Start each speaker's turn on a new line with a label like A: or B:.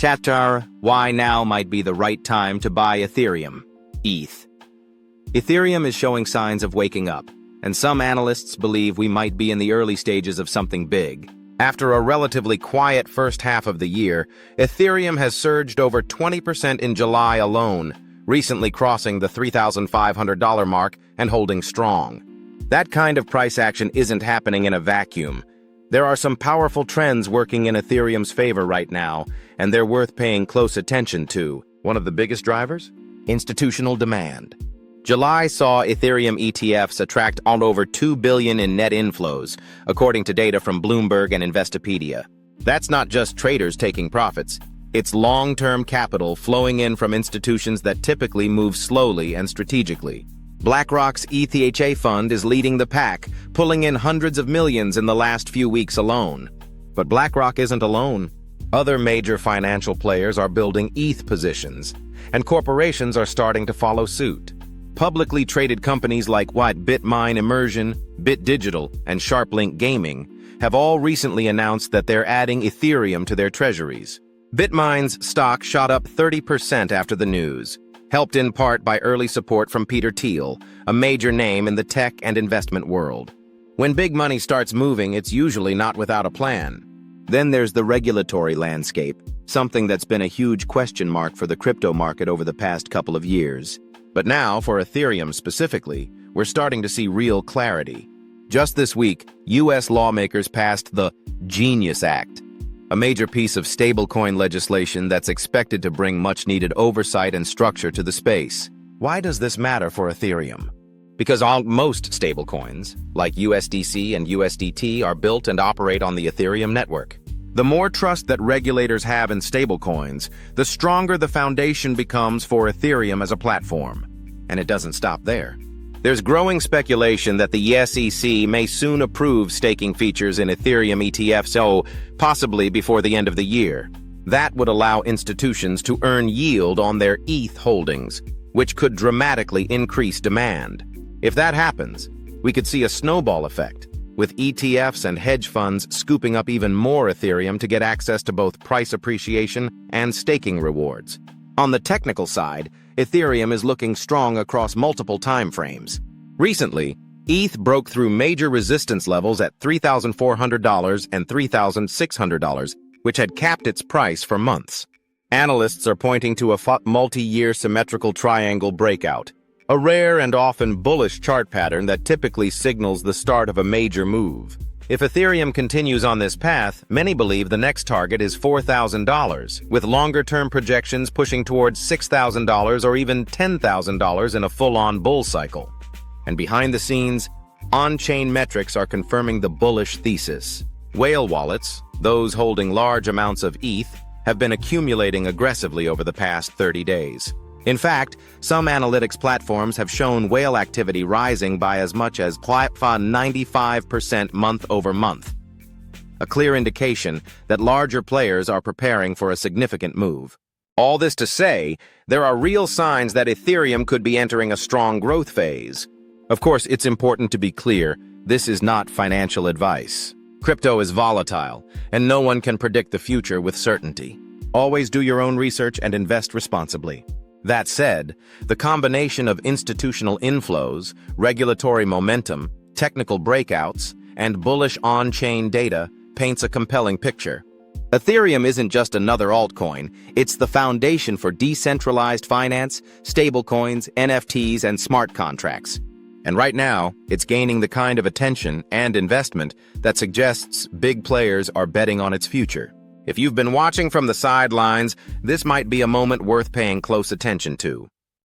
A: Chapter Why Now Might Be the Right Time to Buy Ethereum, ETH. Ethereum is showing signs of waking up, and some analysts believe we might be in the early stages of something big. After a relatively quiet first half of the year, Ethereum has surged over 20% in July alone, recently crossing the $3,500 mark and holding strong. That kind of price action isn't happening in a vacuum. There are some powerful trends working in Ethereum's favor right now, and they're worth paying close attention to. One of the biggest drivers? Institutional demand. July saw Ethereum ETFs attract all over $2 billion in net inflows, according to data from Bloomberg and Investopedia. That's not just traders taking profits. It's long-term capital flowing in from institutions that typically move slowly and strategically. BlackRock's ETH fund is leading the pack, pulling in hundreds of millions in the last few weeks alone. But BlackRock isn't alone. Other major financial players are building ETH positions, and corporations are starting to follow suit. Publicly traded companies like Bitmine Immersion, BitDigital, and SharpLink Gaming have all recently announced that they're adding Ethereum to their treasuries. Bitmine's stock shot up 30% after the news, helped in part by early support from Peter Thiel, a major name in the tech and investment world. When big money starts moving, it's usually not without a plan. Then there's the regulatory landscape, something that's been a huge question mark for the crypto market over the past couple of years. But now, for Ethereum specifically, we're starting to see real clarity. Just this week, U.S. lawmakers passed the Genius Act, a major piece of stablecoin legislation that's expected to bring much-needed oversight and structure to the space. Why does this matter for Ethereum? Because most stablecoins, like USDC and USDT, are built and operate on the Ethereum network. The more trust that regulators have in stablecoins, the stronger the foundation becomes for Ethereum as a platform. And it doesn't stop there. There's growing speculation that the SEC may soon approve staking features in Ethereum ETFs, possibly before the end of the year. That would allow institutions to earn yield on their ETH holdings, which could dramatically increase demand. If that happens, we could see a snowball effect, with ETFs and hedge funds scooping up even more Ethereum to get access to both price appreciation and staking rewards. On the technical side, Ethereum is looking strong across multiple time frames. Recently, ETH broke through major resistance levels at $3,400 and $3,600, which had capped its price for months. Analysts are pointing to a multi-year symmetrical triangle breakout, a rare and often bullish chart pattern that typically signals the start of a major move. If Ethereum continues on this path, many believe the next target is $4,000, with longer-term projections pushing towards $6,000 or even $10,000 in a full-on bull cycle. And behind the scenes, on-chain metrics are confirming the bullish thesis. Whale wallets, those holding large amounts of ETH, have been accumulating aggressively over the past 30 days. In fact, some analytics platforms have shown whale activity rising by as much as 95% month over month, a clear indication that larger players are preparing for a significant move. All this to say, there are real signs that Ethereum could be entering a strong growth phase. Of course, it's important to be clear, this is not financial advice. Crypto is volatile, and no one can predict the future with certainty. Always do your own research and invest responsibly. That said, the combination of institutional inflows, regulatory momentum, technical breakouts, and bullish on-chain data paints a compelling picture. Ethereum isn't just another altcoin, it's the foundation for decentralized finance, stablecoins, NFTs, and smart contracts. And right now, it's gaining the kind of attention and investment that suggests big players are betting on its future. If you've been watching from the sidelines, this might be a moment worth paying close attention to.